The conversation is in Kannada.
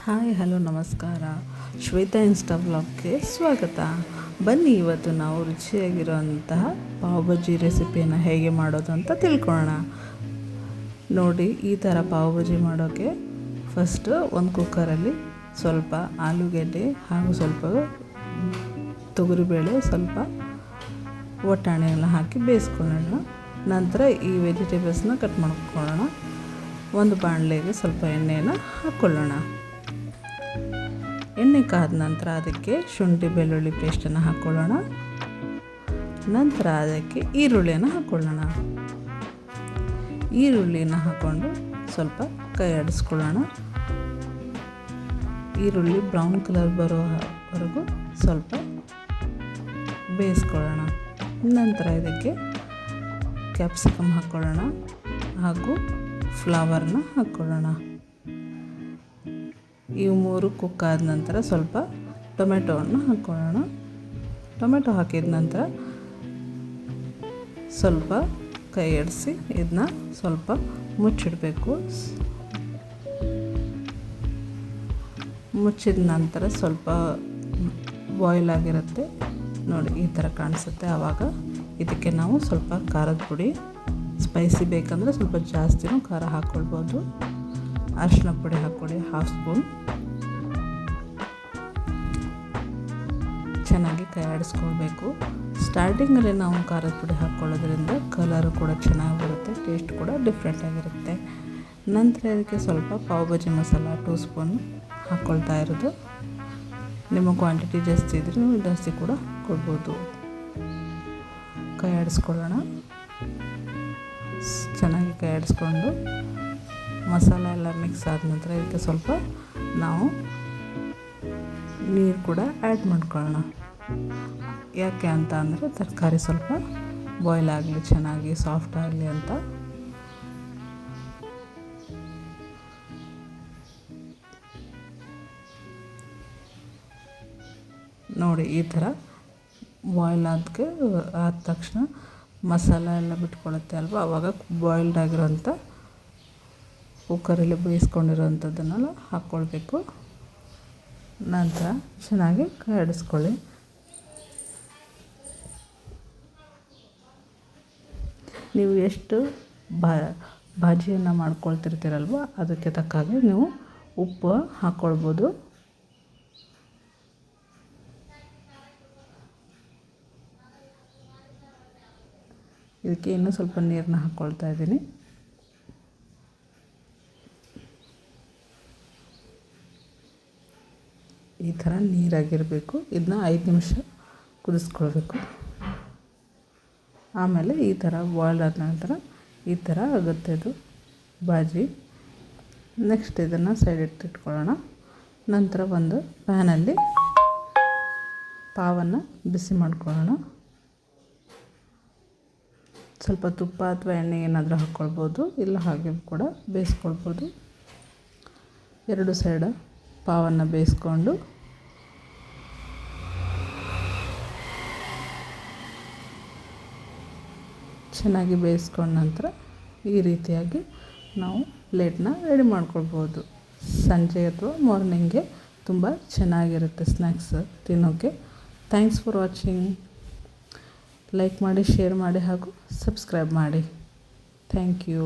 ಹಾಯ್ ಹಲೋ ನಮಸ್ಕಾರ. ಶ್ವೇತಾ ಇನ್ಸ್ಟಾ ವ್ಲಾಗ್ಗೆ ಸ್ವಾಗತ. ಬನ್ನಿ ಇವತ್ತು ನಾವು ರುಚಿಯಾಗಿರುವಂತಹ ಪಾವ್ ಬಜ್ಜಿ ರೆಸಿಪಿಯನ್ನು ಹೇಗೆ ಮಾಡೋದು ಅಂತ ತಿಳ್ಕೊಳ್ಳೋಣ. ನೋಡಿ, ಈ ಥರ ಪಾವ್ ಬಜ್ಜಿ ಮಾಡೋಕ್ಕೆ ಫಸ್ಟು ಒಂದು ಕುಕ್ಕರಲ್ಲಿ ಸ್ವಲ್ಪ ಆಲೂಗೆಡ್ಡೆ ಹಾಗೂ ಸ್ವಲ್ಪ ತೊಗರಿಬೇಳೆ, ಸ್ವಲ್ಪ ಒಟ್ಟಾಣೆ ಎಲ್ಲ ಹಾಕಿ ಬೇಯಿಸ್ಕೊಳ್ಳೋಣ. ನಂತರ ಈ ವೆಜಿಟೇಬಲ್ಸ್ನ ಕಟ್ ಮಾಡ್ಕೊಳ್ಳೋಣ. ಒಂದು ಬಾಣಲೆಗೆ ಸ್ವಲ್ಪ ಎಣ್ಣೆಯನ್ನು ಹಾಕ್ಕೊಳ್ಳೋಣ. ಎಣ್ಣೆ ಕಾದ ನಂತರ ಅದಕ್ಕೆ ಶುಂಠಿ ಬೆಳ್ಳುಳ್ಳಿ ಪೇಸ್ಟನ್ನು ಹಾಕ್ಕೊಳ್ಳೋಣ. ನಂತರ ಅದಕ್ಕೆ ಈರುಳ್ಳಿಯನ್ನು ಹಾಕ್ಕೊಳ್ಳೋಣ. ಈರುಳ್ಳಿನ ಹಾಕ್ಕೊಂಡು ಸ್ವಲ್ಪ ಕೈ ಆಡಿಸ್ಕೊಳ್ಳೋಣ. ಈರುಳ್ಳಿ ಬ್ರೌನ್ ಕಲರ್ ಬರೋವರೆಗೂ ಸ್ವಲ್ಪ ಬೇಯಿಸ್ಕೊಳ್ಳೋಣ. ನಂತರ ಇದಕ್ಕೆ ಕ್ಯಾಪ್ಸಿಕಮ್ ಹಾಕ್ಕೊಳ್ಳೋಣ ಹಾಗೂ ಫ್ಲವರ್ನ ಹಾಕ್ಕೊಳ್ಳೋಣ. ಇವು ಮೂರು ಕುಕ್ ಆದ ನಂತರ ಸ್ವಲ್ಪ ಟೊಮೆಟೊವನ್ನು ಹಾಕ್ಕೊಳ್ಳೋಣ. ಟೊಮೆಟೊ ಹಾಕಿದ ನಂತರ ಸ್ವಲ್ಪ ಕೈ ಆಡಿಸಿ ಇದನ್ನ ಸ್ವಲ್ಪ ಮುಚ್ಚಿಡಬೇಕು. ಮುಚ್ಚಿದ ನಂತರ ಸ್ವಲ್ಪ ಬಾಯ್ಲ್ ಆಗಿರುತ್ತೆ ನೋಡಿ, ಈ ಥರ ಕಾಣಿಸುತ್ತೆ. ಆವಾಗ ಇದಕ್ಕೆ ನಾವು ಸ್ವಲ್ಪ ಖಾರದ ಪುಡಿ, ಸ್ಪೈಸಿ ಬೇಕಂದರೆ ಸ್ವಲ್ಪ ಜಾಸ್ತಿನೂ ಖಾರ ಹಾಕ್ಕೊಳ್ಬೋದು. ಅರಿಶಿನ ಪುಡಿ ಹಾಕ್ಕೊಳ್ಳಿ, 1/2 ಸ್ಪೂನ್. ಚೆನ್ನಾಗಿ ಕೈ ಆಡಿಸ್ಕೊಳ್ಬೇಕು. ಸ್ಟಾರ್ಟಿಂಗಲ್ಲಿ ನಾವು ಖಾರದ ಪುಡಿ ಹಾಕ್ಕೊಳ್ಳೋದ್ರಿಂದ ಕಲರು ಕೂಡ ಚೆನ್ನಾಗಿ ಬರುತ್ತೆ, ಟೇಸ್ಟ್ ಕೂಡ ಡಿಫ್ರೆಂಟ್ ಆಗಿರುತ್ತೆ. ನಂತರ ಇದಕ್ಕೆ ಸ್ವಲ್ಪ ಪಾವ್ ಭಾಜಿ ಮಸಾಲ 2 ಸ್ಪೂನ್ ಹಾಕ್ಕೊಳ್ತಾ ಇರೋದು. ನಿಮ್ಮ ಕ್ವಾಂಟಿಟಿ ಜಾಸ್ತಿ ಇದ್ದರೆ ನೀವು ಜಾಸ್ತಿ ಕೂಡ ಕೊಡ್ಬೋದು. ಕೈ ಆಡಿಸ್ಕೊಳ್ಳೋಣ. ಚೆನ್ನಾಗಿ ಕೈ ಆಡಿಸ್ಕೊಂಡು ಮಸಾಲೆ ಎಲ್ಲ ಮಿಕ್ಸ್ ಆದ ನಂತರ ಇದಕ್ಕೆ ಸ್ವಲ್ಪ ನಾವು ನೀರು ಕೂಡ ಆ್ಯಡ್ ಮಾಡ್ಕೊಳ್ಳೋಣ. ಯಾಕೆ ಅಂತ ಅಂದರೆ ತರಕಾರಿ ಸ್ವಲ್ಪ ಬಾಯ್ಲ್ ಆಗಲಿ, ಚೆನ್ನಾಗಿ ಸಾಫ್ಟ್ ಆಗಲಿ ಅಂತ. ನೋಡಿ, ಈ ಥರ ಬಾಯ್ಲ್ ಆದ ತಕ್ಷಣ ಮಸಾಲ ಎಲ್ಲ ಬಿಟ್ಕೊಳ್ಳುತ್ತೆ ಅಲ್ವಾ, ಆವಾಗ ಬಾಯ್ಲ್ಡ್ ಆಗಿರೋಂಥ ಕುಕ್ಕರಲ್ಲಿ ಬೇಯಿಸ್ಕೊಂಡಿರೋಂಥದ್ದನ್ನೆಲ್ಲ ಹಾಕ್ಕೊಳ್ಬೇಕು. ನಂತರ ಚೆನ್ನಾಗಿ ಕೈ ಆಡಿಸ್ಕೊಳ್ಳಿ. ನೀವು ಎಷ್ಟು ಭಾಜಿಯನ್ನು ಮಾಡ್ಕೊಳ್ತಿರ್ತೀರಲ್ವ, ಅದಕ್ಕೆ ತಕ್ಕಾಗೆ ನೀವು ಉಪ್ಪು ಹಾಕ್ಕೊಳ್ಬೋದು. ಇದಕ್ಕೆ ಇನ್ನೂ ಸ್ವಲ್ಪ ನೀರನ್ನ ಹಾಕ್ಕೊಳ್ತಾ ಇದ್ದೀನಿ. ಈ ಥರ ನೀರಾಗಿರಬೇಕು. ಇದನ್ನ 5 ನಿಮಿಷ ಕುದಿಸ್ಕೊಳ್ಬೇಕು. ಆಮೇಲೆ ಈ ಥರ ಬಾಯ್ಲ್ ಆದ ನಂತರ ಈ ಥರ ಆಗುತ್ತೆ ಇದು ಬಾಜಿ. ನೆಕ್ಸ್ಟ್ ಇದನ್ನು ಸೈಡ್ ಇಟ್ಕೊಳ್ಳೋಣ. ನಂತರ ಒಂದು ಪ್ಯಾನಲ್ಲಿ ಪಾವನ್ನು ಬಿಸಿ ಮಾಡ್ಕೊಳ್ಳೋಣ. ಸ್ವಲ್ಪ ತುಪ್ಪ ಅಥವಾ ಎಣ್ಣೆ ಏನಾದರೂ ಹಾಕ್ಕೊಳ್ಬೋದು, ಇಲ್ಲ ಹಾಗೆ ಕೂಡ ಬೇಯಿಸ್ಕೊಳ್ಬೋದು. 2 ಸೈಡ ಪಾವನ್ನು ಬೇಯಿಸ್ಕೊಂಡು ಚೆನ್ನಾಗಿ ಬೇಯಿಸ್ಕೊಂಡ ನಂತರ ಈ ರೀತಿಯಾಗಿ ನಾವು ಪ್ಲೇಟ್ನ ರೆಡಿ ಮಾಡ್ಕೊಳ್ಬೋದು. ಸಂಜೆ ಅಥವಾ ಮಾರ್ನಿಂಗ್ಗೆ ತುಂಬ ಚೆನ್ನಾಗಿರುತ್ತೆ ಸ್ನ್ಯಾಕ್ಸ್ ತಿನ್ನೋಕ್ಕೆ. Thanks for watching. ಲೈಕ್ ಮಾಡಿ, ಶೇರ್ ಮಾಡಿ ಹಾಗೂ ಸಬ್ಸ್ಕ್ರೈಬ್ ಮಾಡಿ. Thank you.